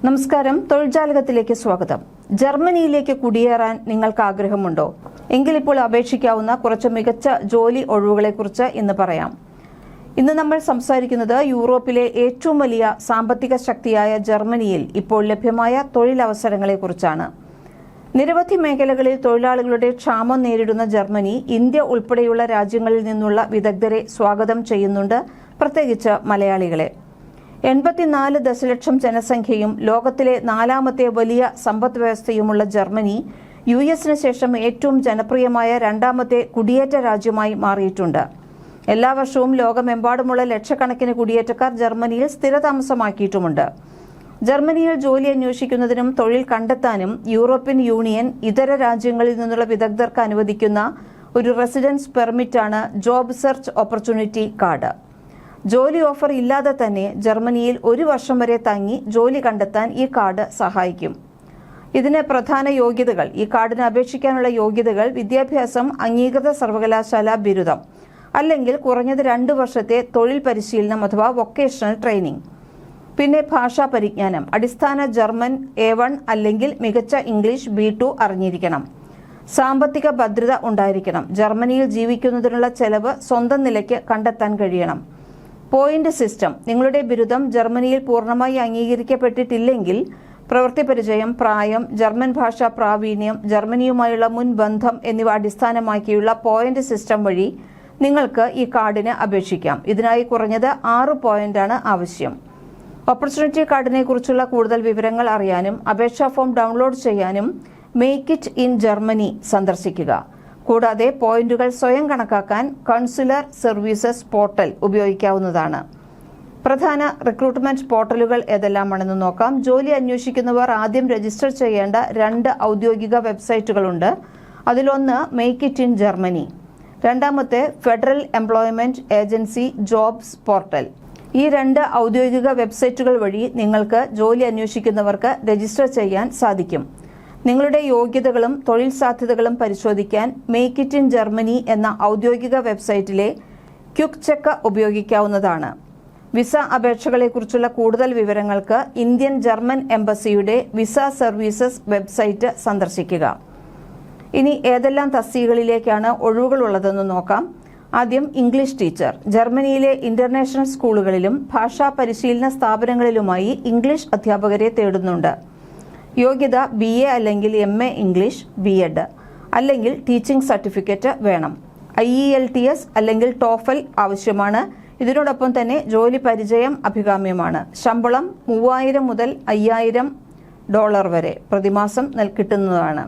നമസ്കാരം, തൊഴിൽജാലകത്തിലേക്ക് സ്വാഗതം. ജർമ്മനിയിലേക്ക് കുടിയേറാൻ നിങ്ങൾക്ക് ആഗ്രഹമുണ്ടോ? എങ്കിൽ ഇപ്പോൾ അപേക്ഷിക്കാവുന്ന കുറച്ച് മികച്ച ജോലി ഒഴിവുകളെക്കുറിച്ച് ഇന്ന് പറയാം. ഇന്ന് നമ്മൾ സംസാരിക്കുന്നത് യൂറോപ്പിലെ ഏറ്റവും വലിയ സാമ്പത്തിക ശക്തിയായ ജർമ്മനിയിൽ ഇപ്പോൾ ലഭ്യമായ തൊഴിലവസരങ്ങളെക്കുറിച്ചാണ്. നിരവധി മേഖലകളിൽ തൊഴിലാളികളുടെ ക്ഷാമം നേരിടുന്ന ജർമ്മനി ഇന്ത്യ ഉൾപ്പെടെയുള്ള രാജ്യങ്ങളിൽ നിന്നുള്ള വിദഗ്ധരെ സ്വാഗതം ചെയ്യുന്നുണ്ട്, പ്രത്യേകിച്ച് മലയാളികളെ. 84 ദശലക്ഷം ജനസംഖ്യയും ലോകത്തിലെ 4ാമത്തെ വലിയ സമ്പദ് വ്യവസ്ഥയുമുള്ള ജർമ്മനി US-ന് ശേഷം ഏറ്റവും ജനപ്രിയമായ 2ാമത്തെ കുടിയേറ്റ രാജ്യമായി മാറിയിട്ടുണ്ട്. എല്ലാ വർഷവും ലോകമെമ്പാടുമുള്ള ലക്ഷക്കണക്കിന് കുടിയേറ്റക്കാർ ജർമ്മനിയിൽ സ്ഥിരതാമസമാക്കിയിട്ടുമുണ്ട്. ജർമ്മനിയിൽ ജോലി അന്വേഷിക്കുന്നതിനും തൊഴിൽ കണ്ടെത്താനും യൂറോപ്യൻ യൂണിയൻ ഇതര രാജ്യങ്ങളിൽ നിന്നുള്ള വിദഗ്ധർക്ക് അനുവദിക്കുന്ന ഒരു റെസിഡൻസ് പെർമിറ്റാണ് ജോബ് സെർച്ച് ഓപ്പർച്യൂണിറ്റി കാർഡ്. ജോലി ഓഫർ ഇല്ലാതെ തന്നെ ജർമ്മനിയിൽ 1 വർഷം വരെ തങ്ങി ജോലി കണ്ടെത്താൻ ഈ കാർഡ് സഹായിക്കും. ഇതിന് പ്രധാന യോഗ്യതകൾ: ഈ കാർഡിന് അപേക്ഷിക്കാനുള്ള യോഗ്യതകൾ വിദ്യാഭ്യാസം, അംഗീകൃത സർവകലാശാല ബിരുദം അല്ലെങ്കിൽ കുറഞ്ഞത് 2 വർഷത്തെ തൊഴിൽ പരിശീലനം അഥവാ വൊക്കേഷണൽ ട്രെയിനിങ്. പിന്നെ ഭാഷാ പരിജ്ഞാനം, അടിസ്ഥാന ജർമ്മൻ A1 അല്ലെങ്കിൽ മികച്ച ഇംഗ്ലീഷ് B2 അറിഞ്ഞിരിക്കണം. സാമ്പത്തിക ഭദ്രത ഉണ്ടായിരിക്കണം. ജർമ്മനിയിൽ ജീവിക്കുന്നതിനുള്ള ചെലവ് സ്വന്തം നിലയ്ക്ക് കണ്ടെത്താൻ കഴിയണം. പോയിന്റ് സിസ്റ്റം: നിങ്ങളുടെ ബിരുദം ജർമ്മനിയിൽ പൂർണ്ണമായി അംഗീകരിക്കപ്പെട്ടിട്ടില്ലെങ്കിൽ പ്രവൃത്തി പരിചയം, പ്രായം, ജർമ്മൻ ഭാഷാ പ്രാവീണ്യം, ജർമ്മനിയുമായുള്ള മുൻ ബന്ധം എന്നിവ അടിസ്ഥാനമാക്കിയുള്ള പോയിന്റ് സിസ്റ്റം വഴി നിങ്ങൾക്ക് ഈ കാർഡിന് അപേക്ഷിക്കാം. ഇതിനായി കുറഞ്ഞത് 6 പോയിന്റാണ് ആവശ്യം. ഓപ്പർച്യൂണിറ്റി കാർഡിനെ കുറിച്ചുള്ള കൂടുതൽ വിവരങ്ങൾ അറിയാനും അപേക്ഷാ ഫോം ഡൗൺലോഡ് ചെയ്യാനും മേക്ക് ഇറ്റ് ഇൻ ജർമ്മനി സന്ദർശിക്കുക. കൂടാതെ പോയിന്റുകൾ സ്വയം കണക്കാക്കാൻ കൺസുലർ സർവീസസ് പോർട്ടൽ ഉപയോഗിക്കാവുന്നതാണ്. പ്രധാന റിക്രൂട്ട്മെന്റ് പോർട്ടലുകൾ ഏതെല്ലാമാണെന്ന് നോക്കാം. ജോലി അന്വേഷിക്കുന്നവർ ആദ്യം രജിസ്റ്റർ ചെയ്യേണ്ട 2 ഔദ്യോഗിക വെബ്സൈറ്റുകളുണ്ട്. അതിലൊന്ന് മേക്ക് ഇറ്റ് ഇൻ ജർമ്മനി, രണ്ടാമത്തെ federal employment agency jobs portal. ഈ 2 ഔദ്യോഗിക വെബ്സൈറ്റുകൾ വഴി നിങ്ങൾക്ക് ജോലി അന്വേഷിക്കുന്നവർക്ക് രജിസ്റ്റർ ചെയ്യാൻ സാധിക്കും. നിങ്ങളുടെ യോഗ്യതകളും തൊഴിൽ സാധ്യതകളും പരിശോധിക്കാൻ മേക്ക് ഇറ്റ് ഇൻ ജർമ്മനി എന്ന ഔദ്യോഗിക വെബ്സൈറ്റിലെ ക്വിക്ക് ചെക്ക് ഉപയോഗിക്കാവുന്നതാണ്. വിസ അപേക്ഷകളെക്കുറിച്ചുള്ള കൂടുതൽ വിവരങ്ങൾക്ക് ഇന്ത്യൻ ജർമ്മൻ എംബസിയുടെ വിസ സർവീസസ് വെബ്സൈറ്റ് സന്ദർശിക്കുക. ഇനി ഏതെല്ലാം തസ്തികകളിലേക്കാണ് ഒഴിവുകളുള്ളതെന്ന് നോക്കാം. ആദ്യം ഇംഗ്ലീഷ് ടീച്ചർ. ജർമ്മനിയിലെ ഇന്റർനാഷണൽ സ്കൂളുകളിലും ഭാഷാ പരിശീലന സ്ഥാപനങ്ങളിലുമായി ഇംഗ്ലീഷ് അധ്യാപകരെ തേടുന്നുണ്ട്. യോഗ്യത BA അല്ലെങ്കിൽ MA ഇംഗ്ലീഷ്, B.Ed അല്ലെങ്കിൽ ടീച്ചിംഗ് സർട്ടിഫിക്കറ്റ് വേണം. IELTS അല്ലെങ്കിൽ TOEFL ആവശ്യമാണ്. ഇതിനോടൊപ്പം തന്നെ ജോലി പരിചയം അഭികാമ്യമാണ്. ശമ്പളം $3000 മുതൽ $5000 വരെ പ്രതിമാസം കിട്ടുന്നതാണ്.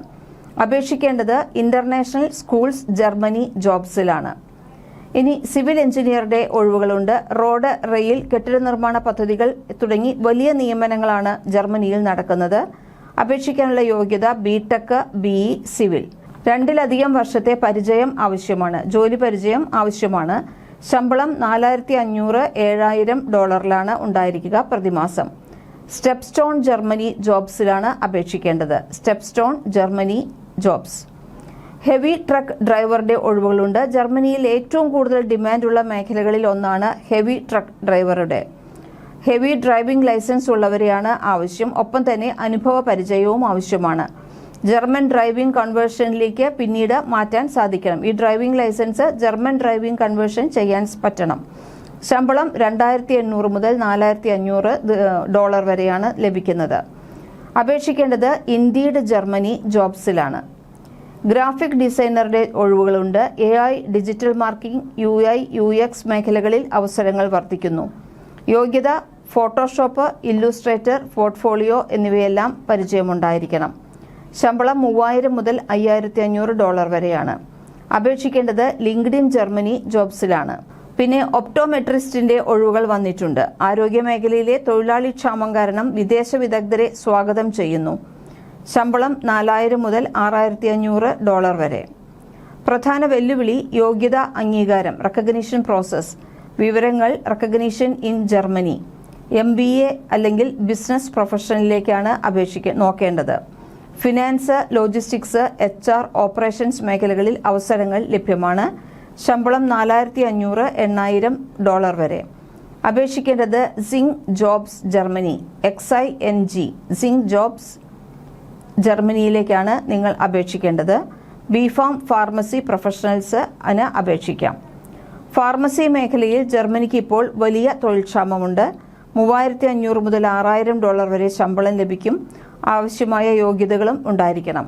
അപേക്ഷിക്കേണ്ടത് ഇന്റർനാഷണൽ സ്കൂൾസ് ജർമ്മനി ജോബ്സിലാണ്. ഇനി സിവിൽ എഞ്ചിനീയറുടെ ഒഴിവുകളുണ്ട്. റോഡ്, റെയിൽ, കെട്ടിട നിർമ്മാണ പദ്ധതികൾ തുടങ്ങി വലിയ നിയമനങ്ങളാണ് ജർമ്മനിയിൽ നടക്കുന്നത്. അപേക്ഷിക്കാനുള്ള യോഗ്യത BTech, BE, സിവിൽ. 2-ലധികം വർഷത്തെ പരിചയം ആവശ്യമാണ്. ജോലി പരിചയം ആവശ്യമാണ്. ശമ്പളം $4500 $7000 ഉണ്ടായിരിക്കുക പ്രതിമാസം. സ്റ്റെപ്പ് സ്റ്റോൺ ജർമ്മനി ജോബ്സിലാണ് അപേക്ഷിക്കേണ്ടത്. Step stone Germany jobs. Heavy truck ഡ്രൈവറുടെ ഒഴിവുകളുണ്ട്. ജർമ്മനിയിൽ ഏറ്റവും കൂടുതൽ ഡിമാൻഡുള്ള മേഖലകളിൽ ഒന്നാണ് ഹെവി ട്രക്ക് ഡ്രൈവറുടെ. ഹെവി ഡ്രൈവിംഗ് ലൈസൻസ് ഉള്ളവരെയാണ് ആവശ്യം. ഒപ്പം തന്നെ അനുഭവ പരിചയവും ആവശ്യമാണ്. ജർമ്മൻ ഡ്രൈവിംഗ് കൺവേർഷനിലേക്ക് പിന്നീട് മാറ്റാൻ സാധിക്കണം. ഈ driving licence German driving conversion ചെയ്യാൻ പറ്റണം. ശമ്പളം $2800 മുതൽ $4500 വരെയാണ് ലഭിക്കുന്നത്. അപേക്ഷിക്കേണ്ടത് ഇൻഡീഡ് ജർമ്മനി ജോബ്സിലാണ്. ഗ്രാഫിക് ഡിസൈനറുടെ ഒഴിവുകളുണ്ട്. AI, digital marketing, UI, UX മേഖലകളിൽ അവസരങ്ങൾ വർദ്ധിക്കുന്നു. യോഗ്യത ഫോട്ടോഷോപ്പ്, ഇല്ലുസ്ട്രേറ്റർ, പോർട്ട്ഫോളിയോ എന്നിവയെല്ലാം പരിചയമുണ്ടായിരിക്കണം. ശമ്പളം $3000 മുതൽ $5500 വരെയാണ്. അപേക്ഷിക്കേണ്ടത് ലിങ്ക്ഡിൻ ജർമ്മനി ജോബ്സിലാണ്. പിന്നെ ഒപ്റ്റോമെട്രിസ്റ്റിന്റെ ഒഴിവുകൾ വന്നിട്ടുണ്ട്. ആരോഗ്യ മേഖലയിലെ തൊഴിലാളി ക്ഷാമം കാരണം വിദേശ വിദഗ്ധരെ സ്വാഗതം ചെയ്യുന്നു. ശമ്പളം $4000 മുതൽ $6500 വരെ. പ്രധാന വെല്ലുവിളി യോഗ്യത അംഗീകാരം, റെക്കഗ്നിഷൻ പ്രോസസ്. വിവരങ്ങൾ: റെക്കഗ്നിഷൻ ഇൻ ജർമ്മനി. MBA അല്ലെങ്കിൽ ബിസിനസ് പ്രൊഫഷനിലേക്കാണ് നോക്കേണ്ടത്. ഫിനാൻസ്, ലോജിസ്റ്റിക്സ്, HR, ഓപ്പറേഷൻസ് മേഖലകളിൽ അവസരങ്ങൾ ലഭ്യമാണ്. ശമ്പളം $4500 $8000 വരെ. അപേക്ഷിക്കേണ്ടത് Xing jobs Germany, XING Xing jobs ജർമ്മനിയിലേക്കാണ് നിങ്ങൾ അപേക്ഷിക്കേണ്ടത്. ബിഫാം ഫാർമസി പ്രൊഫഷണൽസ് അപേക്ഷിക്കാം. ഫാർമസി മേഖലയിൽ ജർമ്മനിക്ക് ഇപ്പോൾ വലിയ തൊഴിൽക്ഷാമമുണ്ട്. $3,500 മുതൽ $6,000 വരെ ശമ്പളം ലഭിക്കും. ആവശ്യമായ യോഗ്യതകളും ഉണ്ടായിരിക്കണം.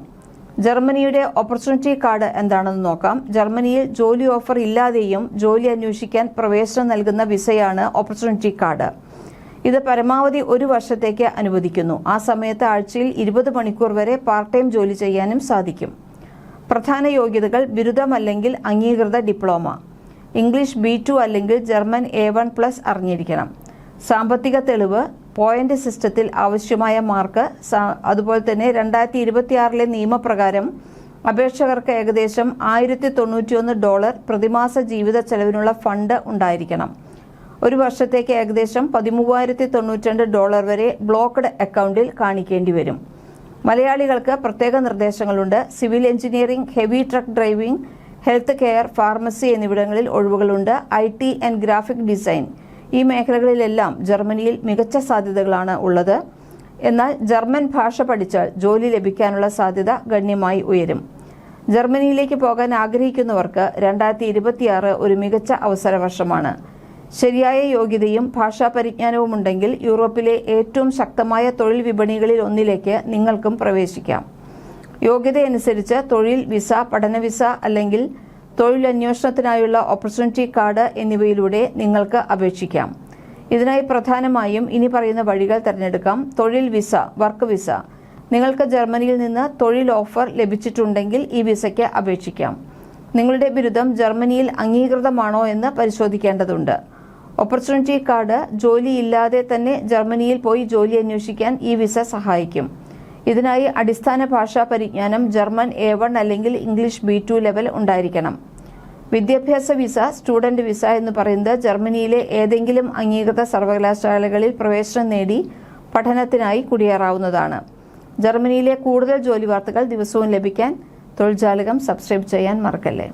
ജർമ്മനിയുടെ ഓപ്പർച്യൂണിറ്റി കാർഡ് എന്താണെന്ന് നോക്കാം. ജർമ്മനിയിൽ ജോലി ഓഫർ ഇല്ലാതെയും ജോലി അന്വേഷിക്കാൻ പ്രവേശനം നൽകുന്ന വിസയാണ് ഓപ്പർച്യൂണിറ്റി കാർഡ്. ഇത് പരമാവധി 1 വർഷത്തേക്ക് അനുവദിക്കുന്നു. ആ സമയത്ത് ആഴ്ചയിൽ 20 മണിക്കൂർ വരെ പാർട്ട് ടൈം ജോലി ചെയ്യാനും സാധിക്കും. പ്രധാന യോഗ്യതകൾ ബിരുദം അല്ലെങ്കിൽ അംഗീകൃത ഡിപ്ലോമ, ഇംഗ്ലീഷ് B2 അല്ലെങ്കിൽ ജർമ്മൻ A1+ അറിഞ്ഞിരിക്കണം. സാമ്പത്തിക തെളിവ്, പോയിന്റ് സിസ്റ്റത്തിൽ ആവശ്യമായ മാർക്ക്, അതുപോലെ തന്നെ 2026 നിയമപ്രകാരം അപേക്ഷകർക്ക് ഏകദേശം $1,091 പ്രതിമാസ ജീവിത ചെലവിനുള്ള ഫണ്ട് ഉണ്ടായിരിക്കണം. 1 വർഷത്തേക്ക് ഏകദേശം $13,092 വരെ ബ്ലോക്ക്ഡ് അക്കൗണ്ടിൽ കാണിക്കേണ്ടി വരും. മലയാളികൾക്ക് പ്രത്യേക നിർദ്ദേശങ്ങളുണ്ട്. Civil engineering, heavy truck driving, health care, pharmacy എന്നിവിടങ്ങളിൽ ഒഴിവുകളുണ്ട്. IT ആൻഡ് ഗ്രാഫിക് ഡിസൈൻ ഈ മേഖലകളിലെല്ലാം ജർമ്മനിയിൽ മികച്ച സാധ്യതകളാണ് ഉള്ളത്. എന്നാൽ ജർമ്മൻ ഭാഷ പഠിച്ചാൽ ജോലി ലഭിക്കാനുള്ള സാധ്യത ഗണ്യമായി ഉയരും. ജർമ്മനിയിലേക്ക് പോകാൻ ആഗ്രഹിക്കുന്നവർക്ക് 2026 ഒരു മികച്ച അവസര വർഷമാണ്. ശരിയായ യോഗ്യതയും ഭാഷാ പരിജ്ഞാനവും ഉണ്ടെങ്കിൽ യൂറോപ്പിലെ ഏറ്റവും ശക്തമായ തൊഴിൽ വിപണികളിൽ ഒന്നിലേക്ക് നിങ്ങൾക്കും പ്രവേശിക്കാം. യോഗ്യതയനുസരിച്ച് തൊഴിൽ വിസ, പഠന വിസ അല്ലെങ്കിൽ തൊഴിലന്വേഷണത്തിനായുള്ള ഓപ്പർച്യൂണിറ്റി കാർഡ് എന്നിവയിലൂടെ നിങ്ങൾക്ക് അപേക്ഷിക്കാം. ഇതിനായി പ്രധാനമായും ഇനി പറയുന്ന വഴികൾ തിരഞ്ഞെടുക്കാം. തൊഴിൽ വിസ, വർക്ക് വിസ. നിങ്ങൾക്ക് ജർമ്മനിയിൽ നിന്ന് തൊഴിൽ ഓഫർ ലഭിച്ചിട്ടുണ്ടെങ്കിൽ ഈ വിസയ്ക്ക് അപേക്ഷിക്കാം. നിങ്ങളുടെ ബിരുദം ജർമ്മനിയിൽ അംഗീകൃതമാണോ എന്ന് പരിശോധിക്കേണ്ടതുണ്ട്. ഓപ്പർച്യൂണിറ്റി കാർഡ് ജോലിയില്ലാതെ തന്നെ ജർമ്മനിയിൽ പോയി ജോലി അന്വേഷിക്കാൻ ഈ വിസ സഹായിക്കും. ഇതിനായി അടിസ്ഥാന ഭാഷാ പരിജ്ഞാനം ജർമ്മൻ A1 അല്ലെങ്കിൽ ഇംഗ്ലീഷ് B2 ലെവൽ ഉണ്ടായിരിക്കണം. വിദ്യാഭ്യാസ വിസ, സ്റ്റുഡന്റ് വിസ എന്ന് പറയുന്നത് ജർമ്മനിയിലെ ഏതെങ്കിലും അംഗീകൃത സർവകലാശാലകളിൽ പ്രവേശനം നേടി പഠനത്തിനായി കുടിയേറാവുന്നതാണ്. ജർമ്മനിയിലെ കൂടുതൽ ജോലി വാർത്തകൾ ദിവസവും ലഭിക്കാൻ തൊഴിൽജാലകം സബ്സ്ക്രൈബ് ചെയ്യാൻ മറക്കല്ലേ.